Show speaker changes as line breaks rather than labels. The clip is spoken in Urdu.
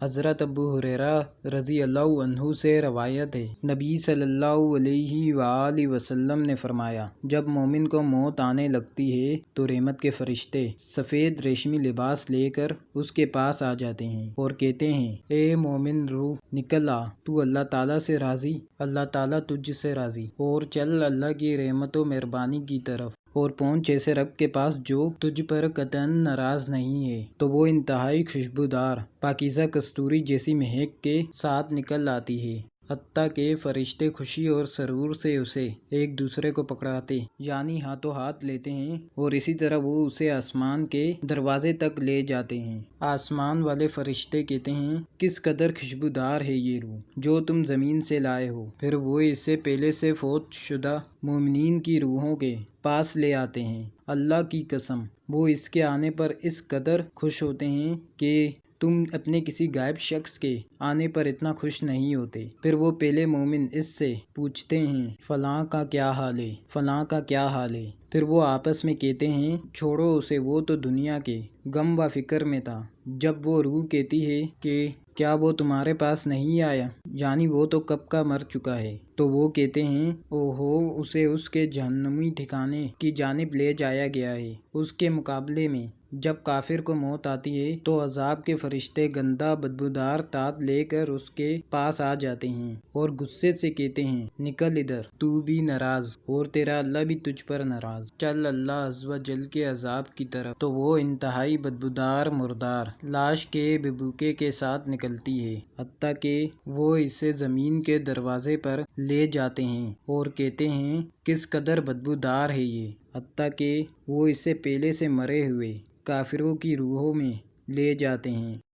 حضرت ابو ہریرہ رضی اللہ عنہ سے روایت ہے، نبی صلی اللہ علیہ وآلہ وسلم نے فرمایا، جب مومن کو موت آنے لگتی ہے تو رحمت کے فرشتے سفید ریشمی لباس لے کر اس کے پاس آ جاتے ہیں اور کہتے ہیں، اے مومن روح نکل آ، تو اللہ تعالیٰ سے راضی، اللہ تعالیٰ تجھ سے راضی، اور چل اللہ کی رحمت و مہربانی کی طرف، اور پہنچ ایسے رب کے پاس جو تجھ پر قطعاً ناراض نہیں ہے۔ تو وہ انتہائی خوشبودار پاکیزہ کستوری جیسی مہک کے ساتھ نکل آتی ہے، حتیٰ کہ فرشتے خوشی اور سرور سے اسے ایک دوسرے کو پکڑاتے یعنی ہاتھوں ہاتھ لیتے ہیں، اور اسی طرح وہ اسے آسمان کے دروازے تک لے جاتے ہیں۔ آسمان والے فرشتے کہتے ہیں، کس قدر خوشبودار ہے یہ روح جو تم زمین سے لائے ہو۔ پھر وہ اسے پہلے سے فوت شدہ مومنین کی روحوں کے پاس لے آتے ہیں۔ اللہ کی قسم، وہ اس کے آنے پر اس قدر خوش ہوتے ہیں کہ تم اپنے کسی غائب شخص کے آنے پر اتنا خوش نہیں ہوتے۔ پھر وہ پہلے مومن اس سے پوچھتے ہیں، فلاں کا کیا حال ہے، فلاں کا کیا حال ہے؟ پھر وہ آپس میں کہتے ہیں، چھوڑو اسے، وہ تو دنیا کے غم و فکر میں تھا۔ جب وہ روح کہتی ہے کہ کیا وہ تمہارے پاس نہیں آیا، یعنی وہ تو کب کا مر چکا ہے، تو وہ کہتے ہیں، اوہو، اسے اس کے جہنمی ٹھکانے کی جانب لے جایا گیا ہے۔ اس کے مقابلے میں جب کافر کو موت آتی ہے تو عذاب کے فرشتے گندہ بدبودار طاط لے کر اس کے پاس آ جاتے ہیں اور غصے سے کہتے ہیں، نکل ادھر، تو بھی ناراض اور تیرا اللہ بھی تجھ پر ناراض، چل اللہ عز و جل کے عذاب کی طرف۔ تو وہ انتہائی بدبودار مردار لاش کے بھبوکے کے ساتھ نکلتی ہے، حتیٰ کہ وہ اسے زمین کے دروازے پر لے جاتے ہیں اور کہتے ہیں، کس قدر بدبودار ہے یہ، حتیٰ کہ وہ اسے پہلے سے مرے ہوئے کافروں کی روحوں میں لے جاتے ہیں۔